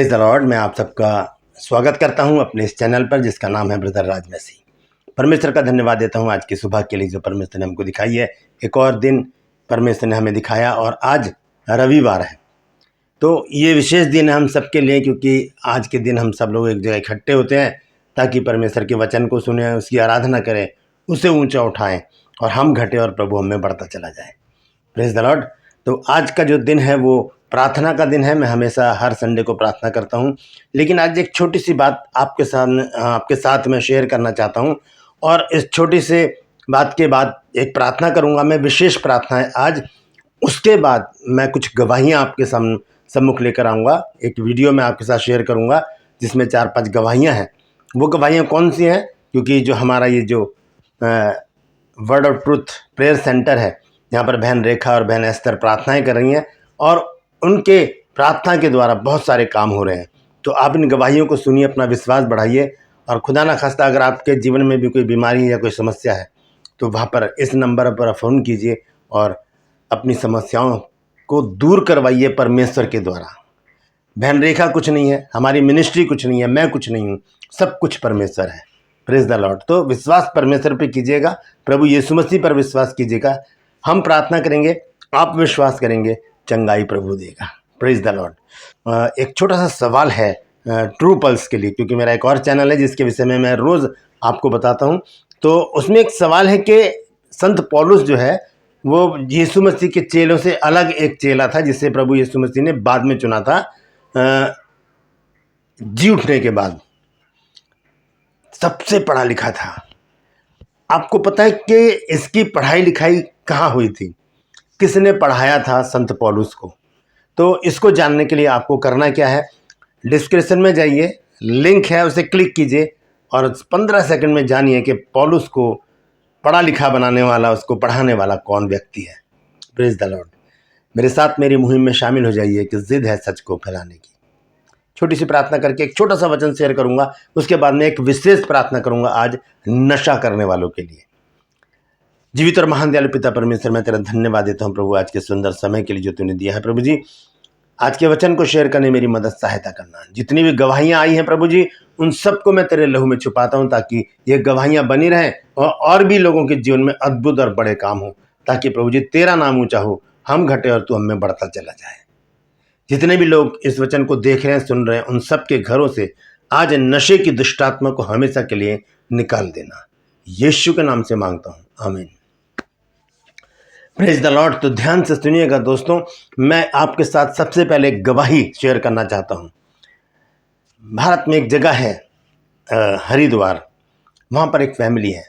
Praise the Lord. मैं आप सबका स्वागत करता हूं अपने इस चैनल पर जिसका नाम है ब्रदर राज मसीह। परमेश्वर का धन्यवाद देता हूं आज की सुबह के लिए जो परमेश्वर ने हमको दिखाई है। एक और दिन परमेश्वर ने हमें दिखाया और आज रविवार है, तो ये विशेष दिन है हम सबके लिए, क्योंकि आज के दिन हम सब लोग एक जगह इकट्ठे होते हैं ताकि परमेश्वर के वचन को सुने, उसकी आराधना करें, उसे ऊंचा उठाएं और हम घटे और प्रभु हमें बढ़ता चला जाए। Praise the Lord. तो आज का जो दिन है वो प्रार्थना का दिन है। मैं हमेशा हर संडे को प्रार्थना करता हूँ, लेकिन आज एक छोटी सी बात आपके साथ मैं शेयर करना चाहता हूँ। और इस छोटी से बात के बाद एक प्रार्थना करूँगा मैं, विशेष प्रार्थना है आज। उसके बाद मैं कुछ गवाहियाँ आपके सम्मुख लेकर आऊँगा। एक वीडियो मैं आपके साथ शेयर करूँगा जिसमें 4-5 गवाहियाँ हैं। वो गवाहियाँ कौन सी हैं? क्योंकि जो हमारा ये जो word of truth prayer centre है, यहाँ पर बहन रेखा और बहन एस्तर प्रार्थनाएं कर रही हैं और उनके प्रार्थना के द्वारा बहुत सारे काम हो रहे हैं। तो आप इन गवाहियों को सुनिए, अपना विश्वास बढ़ाइए। और खुदा ना खास्ता अगर आपके जीवन में भी कोई बीमारी या कोई समस्या है तो वहाँ पर इस नंबर पर फ़ोन कीजिए और अपनी समस्याओं को दूर करवाइए परमेश्वर के द्वारा। बहन रेखा कुछ नहीं है, हमारी मिनिस्ट्री कुछ नहीं है, मैं कुछ नहीं हूँ, सब कुछ परमेश्वर है। Praise the Lord. तो विश्वास परमेश्वर पे कीजिएगा, प्रभु यीशु मसीह पर विश्वास कीजिएगा। हम प्रार्थना करेंगे, आप विश्वास करेंगे, चंगाई प्रभु देगा। Praise the Lord. एक छोटा सा सवाल है ट्रू पल्स के लिए, क्योंकि मेरा एक और चैनल है जिसके विषय में मैं रोज़ आपको बताता हूँ। तो उसमें एक सवाल है कि संत पौलुस जो है वो यीशु मसीह के चेलों से अलग एक चेला था जिसे प्रभु यीशु मसीह ने बाद में चुना था। जी उठने के बाद सबसे पढ़ा लिखा था। आपको पता है कि इसकी पढ़ाई लिखाई कहाँ हुई थी? किसने पढ़ाया था संत पौलुस को? तो इसको जानने के लिए आपको करना क्या है, डिस्क्रिप्शन में जाइए, लिंक है, उसे क्लिक कीजिए और 15 सेकंड में जानिए कि पौलुस को पढ़ा लिखा बनाने वाला, उसको पढ़ाने वाला कौन व्यक्ति है। Praise the Lord. मेरे साथ मेरी मुहिम में शामिल हो जाइए कि जिद है सच को फैलाने की। छोटी सी प्रार्थना करके एक छोटा सा वचन शेयर करूंगा, उसके बाद में एक विशेष प्रार्थना करूंगा आज नशा करने वालों के लिए। जीवित और महान दयालु पिता परमेश्वर, मैं तेरा धन्यवाद देता हूं प्रभु आज के सुंदर समय के लिए जो तूने दिया है। प्रभु जी, आज के वचन को शेयर करने मेरी मदद सहायता करना। जितनी भी गवाहियां आई हैं प्रभु जी, उन सबको मैं तेरे लहू में छुपाता हूं ताकि ये गवाहियां बनी रहें और भी लोगों के जीवन में अद्भुत और बड़े काम हो, ताकि प्रभु जी तेरा नाम ऊंचा हो, हम घटे और तू हमें बढ़ता चला जाए। जितने भी लोग इस वचन को देख रहे हैं, सुन रहे हैं, उन सब के घरों से आज नशे की दुष्टात्मा को हमेशा के लिए निकाल देना। यीशु के नाम से मांगता हूं, आमीन। Praise the Lord. तो ध्यान से सुनिएगा दोस्तों, मैं आपके साथ सबसे पहले एक गवाही शेयर करना चाहता हूं। भारत में एक जगह है हरिद्वार, वहाँ पर एक फैमिली है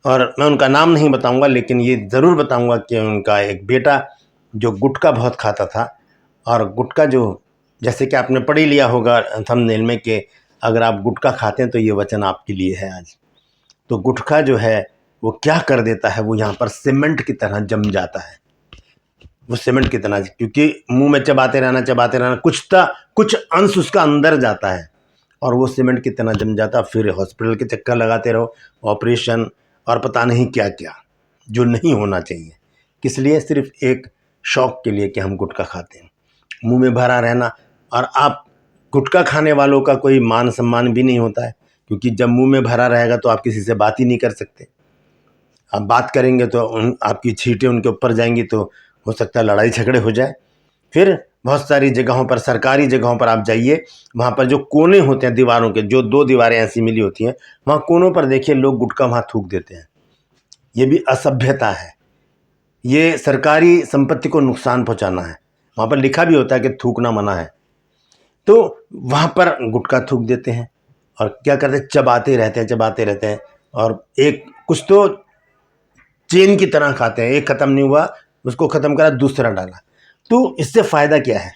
और मैं उनका नाम नहीं बताऊंगा, लेकिन ये ज़रूर बताऊंगा कि उनका एक बेटा जो गुटखा बहुत खाता था। और गुटखा जो, जैसे कि आपने पढ़ ही लिया होगा थंबनेल में कि अगर आप गुटखा खाते हैं तो ये वचन आपके लिए है आज। तो गुटखा जो है वो क्या कर देता है, वो यहाँ पर सीमेंट की तरह जम जाता है। वो सीमेंट की तरह, क्योंकि मुंह में चबाते रहना, कुछ अंश उसका अंदर जाता है और वो सीमेंट की तरह जम जाता है। फिर हॉस्पिटल के चक्कर लगाते रहो, ऑपरेशन और पता नहीं क्या क्या, जो नहीं होना चाहिए। किस लिए? सिर्फ एक शौक के लिए कि हम गुटखा खाते हैं, मुंह में भरा रहना। और आप गुटखा खाने वालों का कोई मान सम्मान भी नहीं होता है, क्योंकि जब मुंह में भरा रहेगा तो आप किसी से बात ही नहीं कर सकते। आप बात करेंगे तो आपकी छींटें उनके ऊपर जाएंगी, तो हो सकता है लड़ाई झगड़े हो जाए। फिर बहुत सारी जगहों पर, सरकारी जगहों पर आप जाइए, वहाँ पर जो कोने होते हैं दीवारों के, जो 2 दीवारें ऐसी मिली होती हैं, वहाँ कोनों पर देखिए लोग गुटखा वहाँ थूक देते हैं। ये भी असभ्यता है, ये सरकारी संपत्ति को नुकसान पहुँचाना है। वहाँ पर लिखा भी होता है कि थूकना मना है, तो वहाँ पर गुटखा थूक देते हैं और क्या करते हैं, चबाते रहते हैं और एक कुछ तो चेन की तरह खाते हैं। एक ख़त्म नहीं हुआ, उसको ख़त्म करा, दूसरा डाला। तो इससे फ़ायदा क्या है?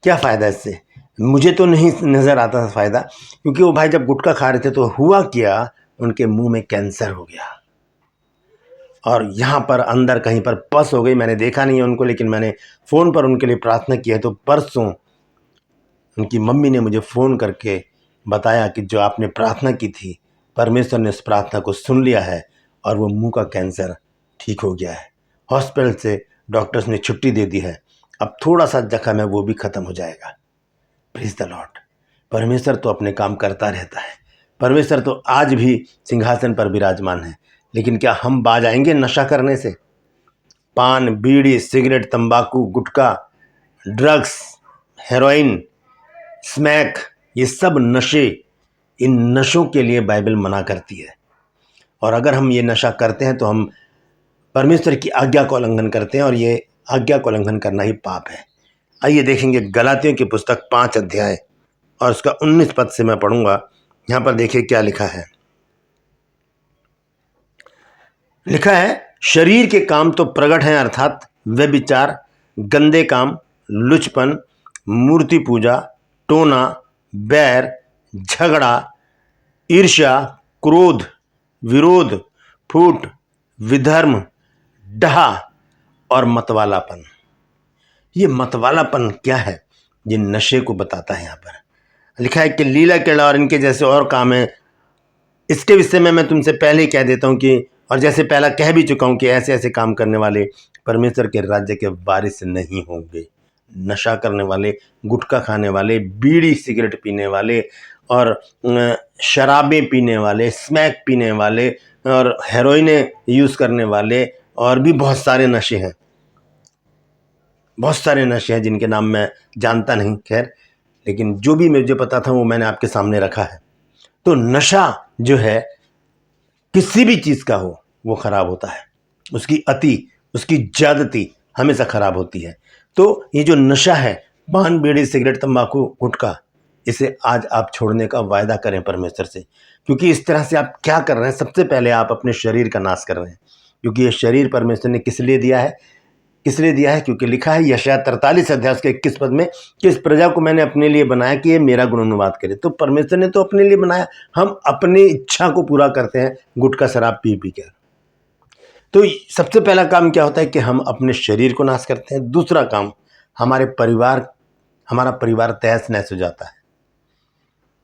क्या फ़ायदा इससे? मुझे तो नहीं नज़र आता था फ़ायदा, क्योंकि वो भाई जब गुटखा खा रहे थे तो हुआ क्या, उनके मुंह में कैंसर हो गया और यहाँ पर अंदर कहीं पर पस हो गई। मैंने देखा नहीं है उनको, लेकिन मैंने फ़ोन पर उनके लिए प्रार्थना की है। तो परसों उनकी मम्मी ने मुझे फ़ोन करके बताया कि जो आपने प्रार्थना की थी, परमेश्वर ने उस प्रार्थना को सुन लिया है और वो मुंह का कैंसर ठीक हो गया है। हॉस्पिटल से डॉक्टर्स ने छुट्टी दे दी है, अब थोड़ा सा जख्म है वो भी ख़त्म हो जाएगा। Praise the Lord. परमेश्वर तो अपने काम करता रहता है। परमेश्वर तो आज भी सिंहासन पर विराजमान है। लेकिन क्या हम बाज आएंगे नशा करने से? पान, बीड़ी, सिगरेट, तंबाकू, गुटखा, ड्रग्स, हेरोइन, स्मैक, ये सब नशे, इन नशों के लिए बाइबल मना करती है। और अगर हम ये नशा करते हैं तो हम परमेश्वर की आज्ञा का उल्लंघन करते हैं, और ये आज्ञा का उल्लंघन करना ही पाप है। आइए देखेंगे गलातियों की पुस्तक 5 अध्याय और उसका 19 पद से मैं पढ़ूंगा। यहां पर देखिए क्या लिखा है। लिखा है, शरीर के काम तो प्रकट हैं, अर्थात व्यभिचार, गंदे काम, लुचपन, मूर्ति पूजा, टोना, बैर, झगड़ा, ईर्ष्या, क्रोध, विरोध, फूट, विधर्म, डहा और मतवालापन। ये मतवालापन क्या है? ये नशे को बताता है। यहाँ पर लिखा है कि लीला क्रीड़ा और इनके जैसे और काम है। इसके विषय में मैं तुमसे पहले ही कह देता हूँ कि, और जैसे पहला कह भी चुका हूँ कि ऐसे ऐसे काम करने वाले परमेश्वर के राज्य के वारिस नहीं होंगे। नशा करने वाले, गुटखा खाने वाले, बीड़ी सिगरेट पीने वाले और शराबें पीने वाले, स्मैक पीने वाले और हेरोइन यूज़ करने वाले, और भी बहुत सारे नशे हैं। बहुत सारे नशे हैं जिनके नाम मैं जानता नहीं, खैर, लेकिन जो भी मुझे पता था वो मैंने आपके सामने रखा है। तो नशा जो है किसी भी चीज़ का हो वो खराब होता है। उसकी अति, उसकी ज्यादती हमेशा खराब होती है। तो ये जो नशा है, पान, बीड़ी, सिगरेट, तंबाकू, गुटखा, इसे आज आप छोड़ने का वायदा करें परमेश्वर से। क्योंकि इस तरह से आप क्या कर रहे हैं? सबसे पहले आप अपने शरीर का नाश कर रहे हैं। क्योंकि ये शरीर परमेश्वर ने किस लिए दिया है? किस लिए दिया है? क्योंकि लिखा है यशायाह 43 अध्याय के 21 पद में कि इस प्रजा को मैंने अपने लिए बनाया कि ये मेरा गुणानुवाद करे। तो परमेश्वर ने तो अपने लिए बनाया, हम अपनी इच्छा को पूरा करते हैं गुटखा शराब पी पी कर। तो सबसे पहला काम क्या होता है कि हम अपने शरीर को नाश करते हैं। दूसरा काम, हमारा परिवार तहस नहस हो जाता है।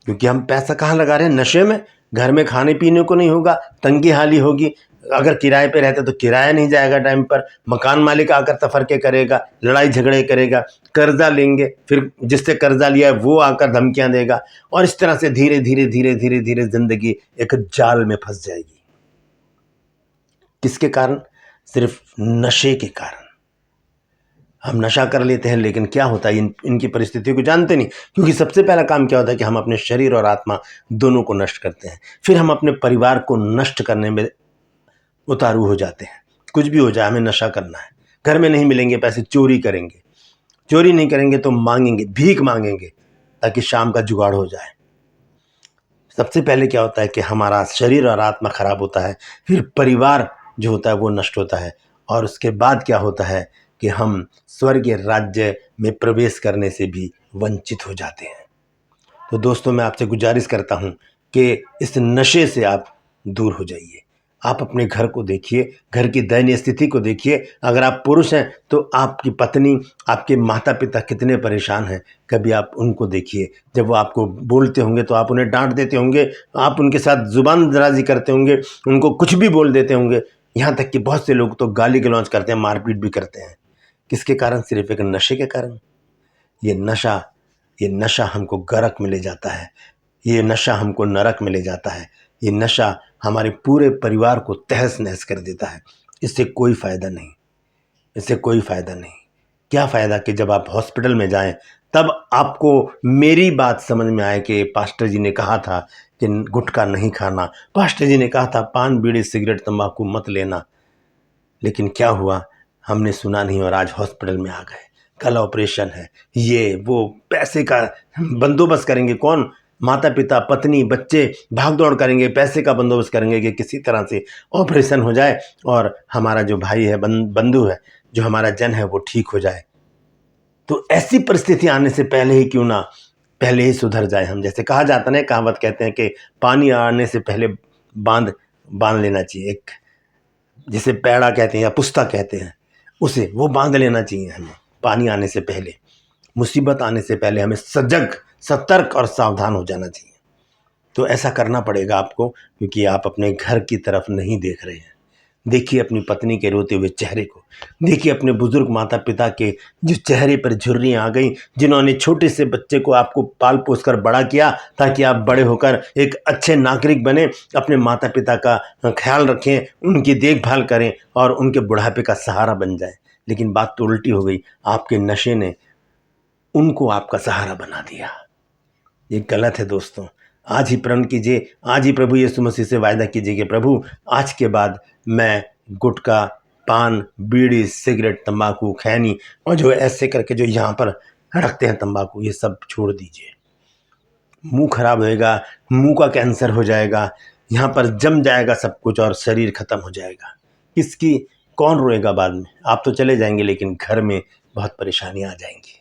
क्योंकि हम पैसा कहाँ लगा रहे हैं? नशे में। घर में खाने पीने को नहीं होगा, तंगी हाली होगी। अगर किराए पे रहते तो किराया नहीं जाएगा टाइम पर, मकान मालिक आकर तफरके करेगा, लड़ाई झगड़े करेगा, कर्जा लेंगे, फिर जिससे कर्जा लिया है वो आकर धमकियां देगा, और इस तरह से धीरे धीरे धीरे धीरे धीरे जिंदगी एक जाल में फंस जाएगी। किसके कारण? सिर्फ नशे के कारण। हम नशा कर लेते हैं, लेकिन क्या होता है, इनकी परिस्थितियों को जानते नहीं। क्योंकि सबसे पहला काम क्या होता है कि हम अपने शरीर और आत्मा दोनों को नष्ट करते हैं। फिर हम अपने परिवार को नष्ट करने में उतारू हो जाते हैं। कुछ भी हो जाए, हमें नशा करना है। घर में नहीं मिलेंगे पैसे, चोरी करेंगे। चोरी नहीं करेंगे तो मांगेंगे, भीख मांगेंगे, ताकि शाम का जुगाड़ हो जाए। सबसे पहले क्या होता है कि हमारा शरीर और आत्मा खराब होता है, फिर परिवार जो होता है वो नष्ट होता है, और उसके बाद क्या होता है कि हम स्वर्गीय राज्य में प्रवेश करने से भी वंचित हो जाते हैं। तो दोस्तों, मैं आपसे गुजारिश करता हूं कि इस नशे से आप दूर हो जाइए। आप अपने घर को देखिए, घर की दयनीय स्थिति को देखिए। अगर आप पुरुष हैं तो आपकी पत्नी, आपके माता पिता कितने परेशान हैं, कभी आप उनको देखिए। जब वो आपको बोलते होंगे तो आप उन्हें डांट देते होंगे, आप उनके साथ जुबान दराजी करते होंगे, उनको कुछ भी बोल देते होंगे। यहाँ तक कि बहुत से लोग तो गाली गलौज करते हैं, मारपीट भी करते हैं। किसके कारण? सिर्फ एक नशे के कारण। ये नशा हमको गर्क में ले जाता है, ये नशा हमको नरक में ले जाता है, ये नशा हमारे पूरे परिवार को तहस नहस कर देता है। इससे कोई फ़ायदा नहीं, इससे कोई फ़ायदा नहीं। क्या फ़ायदा कि जब आप हॉस्पिटल में जाएं तब आपको मेरी बात समझ में आए कि पास्टर जी ने कहा था कि गुटखा नहीं खाना, पास्टर जी ने कहा था पान, बीड़ी, सिगरेट, तंबाकू मत लेना। लेकिन क्या हुआ? हमने सुना नहीं, और आज हॉस्पिटल में आ गए। कल ऑपरेशन है, ये वो, पैसे का बंदोबस्त करेंगे कौन? माता पिता, पत्नी, बच्चे भाग दौड़ करेंगे, पैसे का बंदोबस्त करेंगे कि किसी तरह से ऑपरेशन हो जाए और हमारा जो भाई है, बंधु है, जो हमारा जन है, वो ठीक हो जाए। तो ऐसी परिस्थिति आने से पहले ही क्यों ना पहले ही सुधर जाए हम। जैसे कहा जाता है, कहावत कहते हैं कि पानी आने से पहले बांध लेना चाहिए। एक जिसे पैड़ा कहते हैं या पुस्ता कहते हैं, उसे वो बांध लेना चाहिए हमें। पानी आने से पहले, मुसीबत आने से पहले हमें सजग, सतर्क और सावधान हो जाना चाहिए। तो ऐसा करना पड़ेगा आपको, क्योंकि आप अपने घर की तरफ नहीं देख रहे हैं। देखिए अपनी पत्नी के रोते हुए चेहरे को, देखिए अपने बुजुर्ग माता पिता के जो चेहरे पर झुर्रियाँ आ गई, जिन्होंने छोटे से बच्चे को आपको पाल पोस कर बड़ा किया ताकि आप बड़े होकर एक अच्छे नागरिक बने, अपने माता पिता का ख्याल रखें, उनकी देखभाल करें और उनके बुढ़ापे का सहारा बन जाए। लेकिन बात तो उल्टी हो गई, आपके नशे ने उनको आपका सहारा बना दिया। ये गलत है दोस्तों। आज ही प्रण कीजिए, आज ही प्रभु यीशु मसीह से वायदा कीजिए कि प्रभु आज के बाद मैं गुटखा, पान, बीड़ी, सिगरेट, तंबाकू, खैनी और जो ऐसे करके जो यहाँ पर रखते हैं तंबाकू, ये सब छोड़ दीजिए। मुंह खराब होएगा, मुंह का कैंसर हो जाएगा, यहाँ पर जम जाएगा सब कुछ और शरीर खत्म हो जाएगा। किसकी कौन रोएगा बाद में? आप तो चले जाएंगे लेकिन घर में बहुत परेशानियां आ जाएंगी,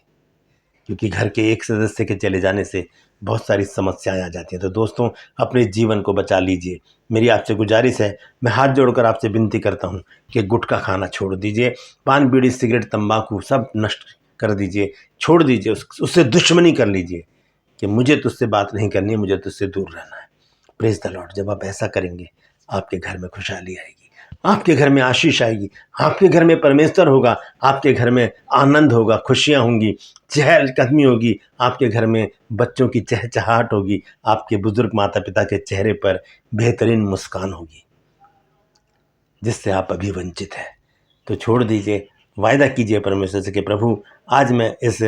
क्योंकि घर के एक सदस्य के चले जाने से बहुत सारी समस्याएं आ जाती हैं। तो दोस्तों अपने जीवन को बचा लीजिए। मेरी आपसे गुजारिश है, मैं हाथ जोड़कर आपसे विनती करता हूं कि गुटखा खाना छोड़ दीजिए, पान, बीड़ी, सिगरेट, तंबाकू सब नष्ट कर दीजिए, छोड़ दीजिए, उससे दुश्मनी कर लीजिए कि मुझे तुझसे बात नहीं करनी है, मुझे तुझसे दूर रहना है। Praise the Lord. जब आप ऐसा करेंगे आपके घर में खुशहाली आएगी, आपके घर में आशीष आएगी, आपके घर में परमेश्वर होगा, आपके घर में आनंद होगा, खुशियां होंगी, चहलकदमी होगी, आपके घर में बच्चों की चहचहाट होगी, आपके बुजुर्ग माता पिता के चेहरे पर बेहतरीन मुस्कान होगी, जिससे आप अभी वंचित हैं। तो छोड़ दीजिए, वायदा कीजिए परमेश्वर से कि प्रभु आज मैं इस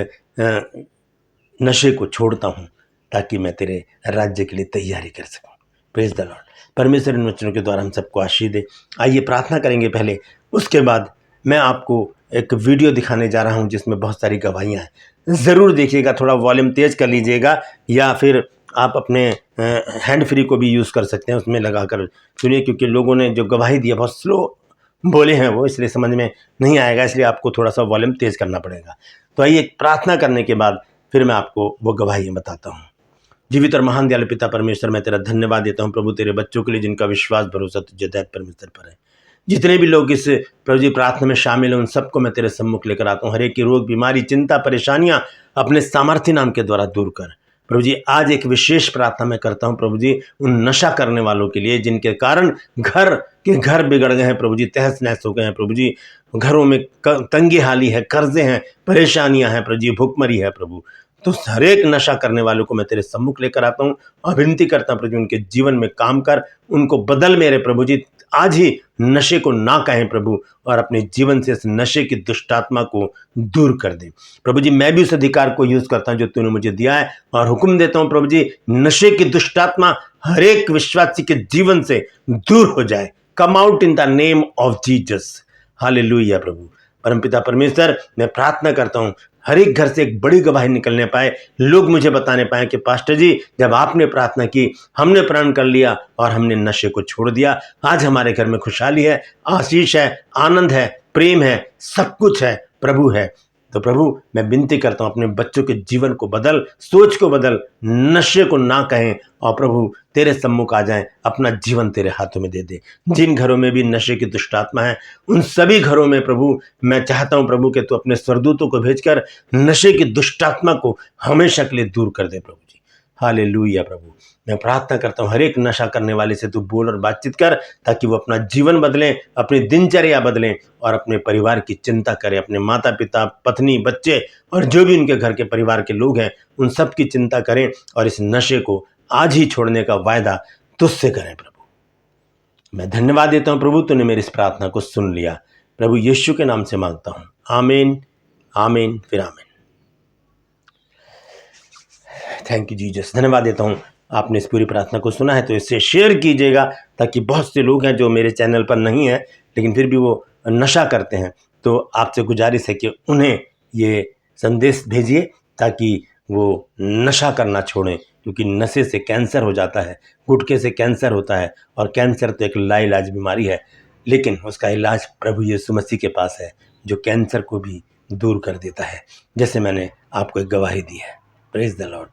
नशे को छोड़ता हूँ ताकि मैं तेरे राज्य के लिए तैयारी कर सकूँ। Praise the Lord. परमेश्वर इन वचनों के द्वारा हम सबको आशीष दे। आइए प्रार्थना करेंगे पहले, उसके बाद मैं आपको एक वीडियो दिखाने जा रहा हूं जिसमें बहुत सारी गवाहियां हैं। ज़रूर देखिएगा, थोड़ा वॉल्यूम तेज कर लीजिएगा या फिर आप अपने हैंड फ्री को भी यूज़ कर सकते हैं, उसमें लगा कर सुनिए, क्योंकि लोगों ने जो गवाही दी है बहुत स्लो बोले हैं वो, इसलिए समझ में नहीं आएगा, इसलिए आपको थोड़ा सा वॉल्यूम तेज करना पड़ेगा। तो आइए प्रार्थना करने के बाद फिर मैं आपको वो गवाहियाँ बताता हूँ। जीवित और महान दयालु पिता परमेश्वर, मैं तेरा धन्यवाद देता हूँ प्रभु तेरे बच्चों के लिए जिनका विश्वास भरोसा तुझे दैत परमेश्वर पर है। जितने भी लोग इस प्रभु जी प्रार्थना में शामिल हैं उन सबको मैं तेरे सम्मुख लेकर आता हूँ। हर एक की रोग, बीमारी, चिंता, परेशानियां अपने सामर्थ्य नाम के द्वारा दूर कर। प्रभु जी आज एक विशेष प्रार्थना मैं करता हूँ प्रभु जी उन नशा करने वालों के लिए जिनके कारण घर बिगड़ गए हैं प्रभु जी, तहस नहस हो गए हैं प्रभु जी, घरों में तंगी हाली है, कर्जे हैं, परेशानियां हैं प्रभु जी, भुखमरी है प्रभु। तो हर एक नशा करने वालों को मैं तेरे सम्मुख लेकर आता हूँ और विनती करता हूँ प्रभु उनके जीवन में काम कर, उनको बदल मेरे प्रभु जी। आज ही नशे को ना कहें प्रभु और अपने जीवन से इस नशे की दुष्टात्मा को दूर कर दे प्रभु जी। मैं भी उस अधिकार को यूज करता हूं जो तूने मुझे दिया है और हुक्म देता हूं प्रभु जी, नशे की दुष्टात्मा हर एक विश्वासी के जीवन से दूर हो जाए। Come out in the name of Jesus. Hallelujah प्रभु। परमपिता परमेश्वर, मैं प्रार्थना करता हूं हर एक घर से एक बड़ी गवाही निकलने पाए, लोग मुझे बताने पाए कि पास्टर जी जब आपने प्रार्थना की हमने प्रण कर लिया और हमने नशे को छोड़ दिया। आज हमारे घर में खुशहाली है, आशीष है, आनंद है, प्रेम है, सब कुछ है, प्रभु है। तो प्रभु मैं विनती करता हूं अपने बच्चों के जीवन को बदल, सोच को बदल, नशे को ना कहें और प्रभु तेरे सम्मुख आ जाएं, अपना जीवन तेरे हाथों में दे दे। जिन घरों में भी नशे की दुष्टात्मा है उन सभी घरों में प्रभु मैं चाहता हूं प्रभु कि तू अपने स्वर्गदूतों को भेजकर नशे की दुष्टात्मा को हमेशा के लिए दूर कर दे प्रभु जी। हालेलुया प्रभु। मैं प्रार्थना करता हूँ हर एक नशा करने वाले से तू बोल और बातचीत कर ताकि वो अपना जीवन बदलें, अपनी दिनचर्या बदलें और अपने परिवार की चिंता करें, अपने माता पिता, पत्नी, बच्चे और जो भी उनके घर के परिवार के लोग हैं उन सब की चिंता करें और इस नशे को आज ही छोड़ने का वायदा तुझसे करें प्रभु। मैं धन्यवाद देता हूँ प्रभु, तूने मेरी इस प्रार्थना को सुन लिया। प्रभु यीशु के नाम से मांगता हूँ, आमीन, आमीन, फिर आमीन। Thank you Jesus. धन्यवाद देता हूँ आपने इस पूरी प्रार्थना को सुना है तो इससे शेयर कीजिएगा ताकि बहुत से लोग हैं जो मेरे चैनल पर नहीं है लेकिन फिर भी वो नशा करते हैं, तो आपसे गुजारिश है कि उन्हें ये संदेश भेजिए ताकि वो नशा करना छोड़ें, क्योंकि नशे से कैंसर हो जाता है, गुटखे से कैंसर होता है और कैंसर तो एक लाइलाज बीमारी है, लेकिन उसका इलाज प्रभु यीशु मसीह के पास है जो कैंसर को भी दूर कर देता है, जैसे मैंने आपको एक गवाही दी है। Praise the Lord.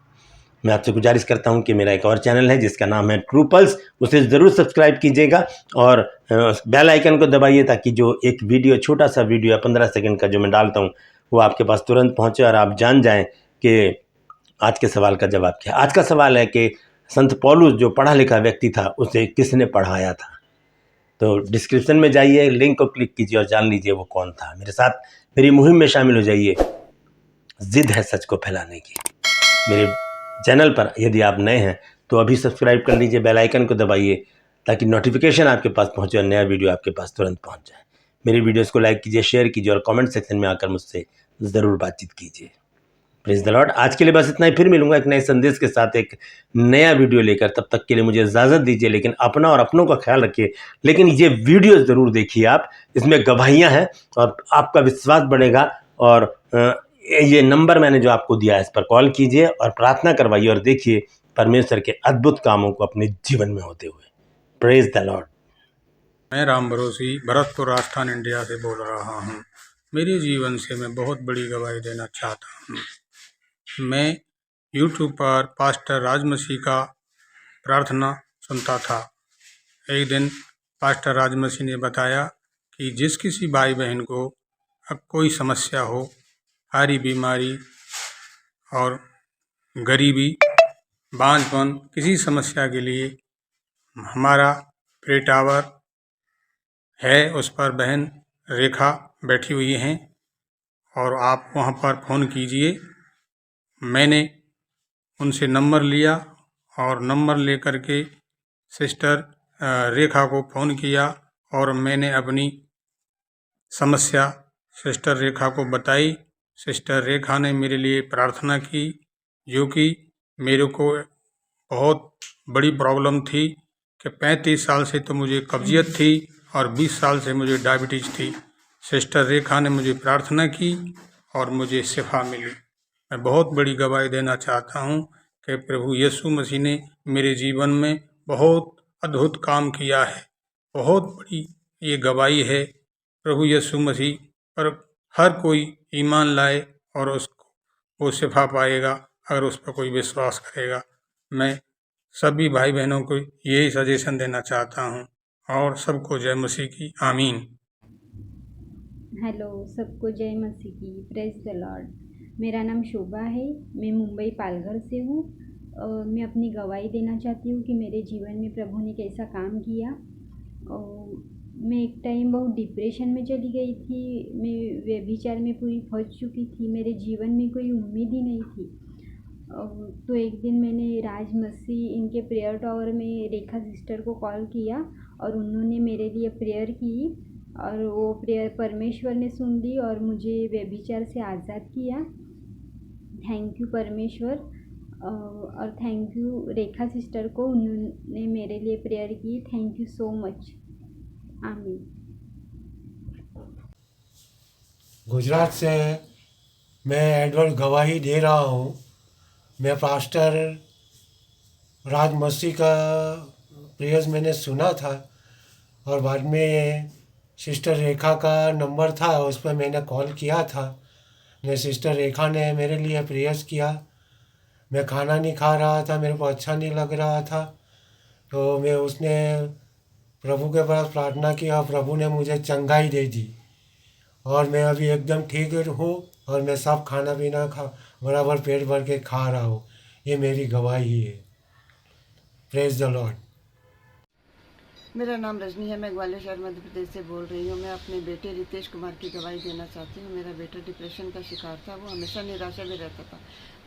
मैं आपसे गुजारिश करता हूं कि मेरा एक और चैनल है जिसका नाम है ट्रू पल्स, उसे ज़रूर सब्सक्राइब कीजिएगा और बेल आइकन को दबाइए ताकि जो एक वीडियो, छोटा सा वीडियो 15 सेकंड का जो मैं डालता हूं वो आपके पास तुरंत पहुंचे और आप जान जाएं कि आज के सवाल का जवाब क्या। आज का सवाल है कि संत पौलुस जो पढ़ा लिखा व्यक्ति था उसे किसने पढ़ाया था। तो डिस्क्रिप्शन में जाइए, लिंक को क्लिक कीजिए और जान लीजिए वो कौन था। मेरे साथ मेरी मुहिम में शामिल हो जाइए, जिद है सच को फैलाने की। मेरे चैनल पर यदि आप नए हैं तो अभी सब्सक्राइब कर लीजिए, बेल आइकन को दबाइए ताकि नोटिफिकेशन आपके पास पहुंचे और नया वीडियो आपके पास तुरंत पहुंच जाए। मेरी वीडियोस को लाइक कीजिए, शेयर कीजिए और कमेंट सेक्शन में आकर मुझसे ज़रूर बातचीत कीजिए। Praise the Lord. आज के लिए बस इतना ही, फिर मिलूंगा एक नए संदेश के साथ, एक नया वीडियो लेकर। तब तक के लिए मुझे इजाज़त दीजिए, लेकिन अपना और अपनों का ख्याल रखिए। लेकिन ये वीडियो ज़रूर देखिए आप, इसमें गवाहियाँ हैं और आपका विश्वास बढ़ेगा। और ये नंबर मैंने जो आपको दिया है, इस पर कॉल कीजिए और प्रार्थना करवाइए और देखिए परमेश्वर के अद्भुत कामों को अपने जीवन में होते हुए। Praise the Lord. मैं राम भरोसी भरतपुर राजस्थान इंडिया से बोल रहा हूँ। मेरे जीवन से मैं बहुत बड़ी गवाही देना चाहता हूँ। मैं यूट्यूब पर पास्टर राज मसीह का प्रार्थना सुनता था। एक दिन पास्टर राज मसीह ने बताया कि जिस किसी भाई बहन को अब कोई समस्या हो, हारी बीमारी और गरीबी, बांझपन, किसी समस्या के लिए हमारा प्रे टावर है, उस पर बहन रेखा बैठी हुई हैं और आप वहां पर फ़ोन कीजिए। मैंने उनसे नंबर लिया और नंबर लेकर के सिस्टर रेखा को फ़ोन किया और मैंने अपनी समस्या सिस्टर रेखा को बताई। सिस्टर रेखा ने मेरे लिए प्रार्थना की, जो कि मेरे को बहुत बड़ी प्रॉब्लम थी कि 35 साल से तो मुझे कब्जियत थी और 20 साल से मुझे डायबिटीज़ थी। सिस्टर रेखा ने मुझे प्रार्थना की और मुझे शिफा मिली। मैं बहुत बड़ी गवाही देना चाहता हूँ कि प्रभु यीशु मसीह ने मेरे जीवन में बहुत अद्भुत काम किया है। बहुत बड़ी ये गवाही है। प्रभु यीशु मसीह पर हर कोई ईमान लाए और उसको वो शिफा पाएगा अगर उस पर कोई विश्वास करेगा। मैं सभी भाई बहनों को यही सजेशन देना चाहता हूँ और सबको जय मसीह की। आमीन। हेलो, सबको जय मसीह की। Praise the Lord. मेरा नाम शोभा है, मैं मुंबई पालघर से हूँ। मैं अपनी गवाही देना चाहती हूँ कि मेरे जीवन में प्रभु ने कैसा काम किया। मैं एक टाइम बहुत डिप्रेशन में चली गई थी। मैं व्यभिचार में पूरी फंस चुकी थी। मेरे जीवन में कोई उम्मीद ही नहीं थी। तो एक दिन मैंने राज मसीह इनके प्रेयर टावर में रेखा सिस्टर को कॉल किया और उन्होंने मेरे लिए प्रेयर की और वो प्रेयर परमेश्वर ने सुन ली और मुझे व्यभिचार से आज़ाद किया। थैंक यू परमेश्वर। और थैंक यू रेखा सिस्टर को, उन्होंने मेरे लिए प्रेयर की। Thank you so much. आमीन। गुजरात से मैं एडवर्ड गवाही दे रहा हूँ। मैं पास्टर राज मसीह का प्रेयर्स मैंने सुना था और बाद में सिस्टर रेखा का नंबर था, उस पर मैंने कॉल किया था। ने सिस्टर रेखा ने मेरे लिए प्रेयर्स किया। मैं खाना नहीं खा रहा था, मेरे को अच्छा नहीं लग रहा था, तो मैं उसने प्रभु के पास प्रार्थना की और प्रभु ने मुझे चंगाई दे दी और मैं अभी एकदम ठीक हूँ और मैं सब खाना पीना बराबर पेट भर के खा रहा हूँ। ये मेरी गवाही है। Praise the Lord. मेरा नाम रजनी है। मैं ग्वालियर शहर मध्य प्रदेश से बोल रही हूँ। मैं अपने बेटे रितेश कुमार की गवाही देना चाहती हूँ। मेरा बेटा डिप्रेशन का शिकार था। वो हमेशा निराशा में रहता था।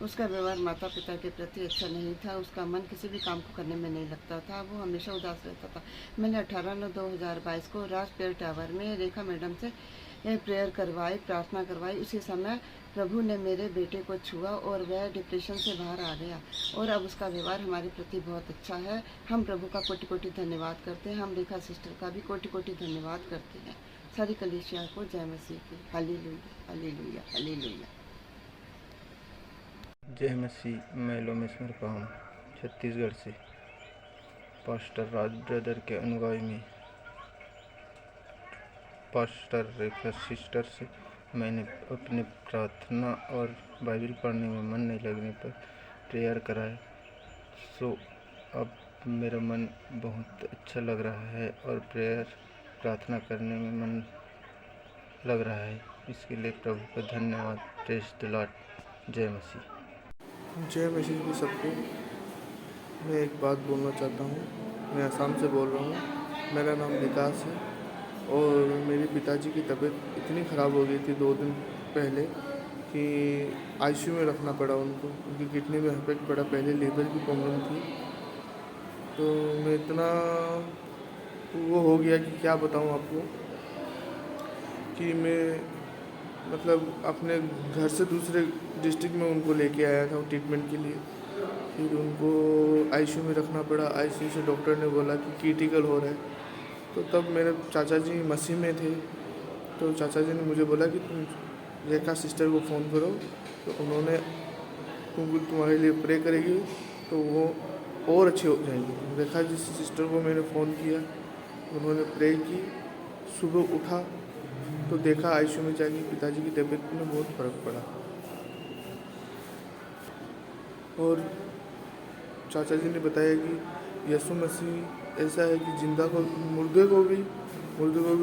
उसका व्यवहार माता पिता के प्रति अच्छा नहीं था। उसका मन किसी भी काम को करने में नहीं लगता था। वो हमेशा उदास रहता था। मैंने 18/9/2022 को राज प्रेयर टावर में रेखा मैडम से प्रेयर करवाई, प्रार्थना करवाई। उसी समय प्रभु ने मेरे बेटे को छुआ और वह डिप्रेशन से बाहर आ गया और अब उसका व्यवहार हमारे प्रति बहुत अच्छा है। हम प्रभु का कोटि कोटि धन्यवाद करते हैं। हम रेखा सिस्टर का भी कोटि कोटि धन्यवाद करते हैं। सारी कलीसिया को जय मसीह की। Hallelujah, hallelujah, hallelujah. जय मसीह। मैं लोमेश्वर का हूँ, छत्तीसगढ़ से। पास्टर राज ब्रदर के अनुगामी में पास्टर रेखा सिस्टर से मैंने अपने प्रार्थना और बाइबल पढ़ने में मन नहीं लगने पर प्रेयर कराया। सो अब मेरा मन बहुत अच्छा लग रहा है और प्रार्थना करने में मन लग रहा है। इसके लिए प्रभु का धन्यवाद। Praise the Lord. जय मसीह। जय मसीह सबको। मैं एक बात बोलना चाहता हूँ। मैं असम से बोल रहा हूँ। मेरा नाम विकास है और मेरे पिताजी की तबीयत इतनी ख़राब हो गई थी 2 दिन पहले कि आईसीयू में रखना पड़ा उनको। उनकी किडनी में इफेक्ट पड़ा, पहले लीवर की प्रॉब्लम थी। तो मैं इतना वो हो गया कि क्या बताऊँ आपको कि मैं मतलब अपने घर से दूसरे डिस्ट्रिक्ट में उनको लेके आया था ट्रीटमेंट के लिए। फिर उनको आईसीयू में रखना पड़ा। आईसीयू से डॉक्टर ने बोला कि क्रिटिकल हो रहा है। तो तब मेरे चाचा जी मसीह में थे, तो चाचा जी ने मुझे बोला कि तुम रेखा सिस्टर को फ़ोन करो, तो उन्होंने तुम्हारे लिए प्रे करेगी तो वो और अच्छी हो जाएगी। रेखा जी सिस्टर को मैंने फ़ोन किया, उन्होंने प्रे की। सुबह उठा तो देखा आईसीयू में जाके पिताजी की तबीयत में बहुत फ़र्क पड़ा। और चाचा जी ने बताया कि यीशु मसीह ऐसा है कि जिंदा को मुर्दे को भी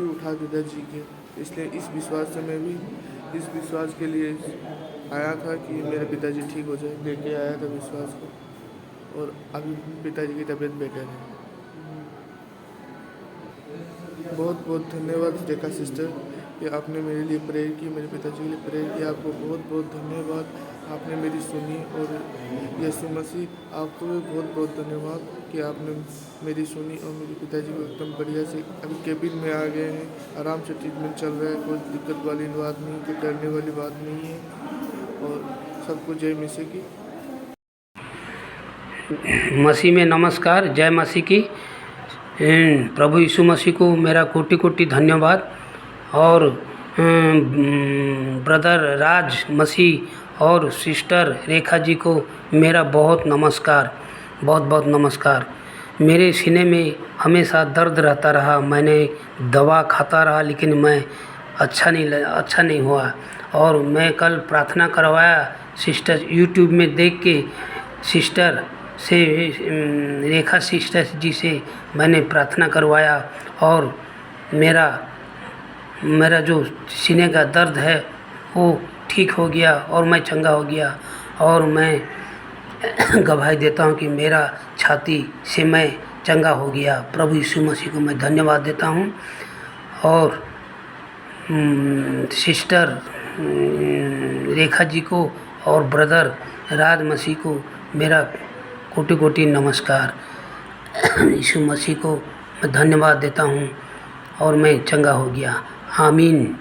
उठा देता जी के। इसलिए इस विश्वास से मैं भी इस विश्वास के लिए आया था कि मेरे पिताजी ठीक हो जाए, लेके आया था विश्वास को। और अभी पिताजी की तबीयत बेटर है। बहुत बहुत धन्यवाद रेखा सिस्टर कि आपने मेरे लिए प्रेयर की, मेरे पिताजी के लिए प्रेयर किया। आपको बहुत बहुत धन्यवाद, आपने मेरी सुनी। और यीशु मसीह आपको भी बहुत बहुत धन्यवाद कि आपने मेरी सुनी और मेरे पिताजी को एकदम बढ़िया से अभी केबिन में आ गए हैं, आराम से ट्रीटमेंट चल रहा है। कोई दिक्कत वाली बात नहीं, कोई डरने वाली बात नहीं है। और सबको जय मसीह की। मसीह में नमस्कार, जय मसीह की। प्रभु यीशु मसीह को मेरा कोटि कोटि धन्यवाद। और ब्रदर राज मसीह और सिस्टर रेखा जी को मेरा बहुत नमस्कार, बहुत बहुत नमस्कार। मेरे सीने में हमेशा दर्द रहता रहा, मैंने दवा खाता रहा लेकिन मैं अच्छा नहीं हुआ। और मैं कल प्रार्थना करवाया सिस्टर यूट्यूब में देख के, सिस्टर से रेखा सिस्टर जी से मैंने प्रार्थना करवाया और मेरा जो सीने का दर्द है वो ठीक हो गया और मैं चंगा हो गया। और मैं गवाही देता हूँ कि मेरा छाती से मैं चंगा हो गया। प्रभु यीशु मसीह को मैं धन्यवाद देता हूँ। और सिस्टर रेखा जी को और ब्रदर राज मसीह को मेरा कोटि कोटि नमस्कार। यीशु मसीह को मैं धन्यवाद देता हूँ और मैं चंगा हो गया। आमीन।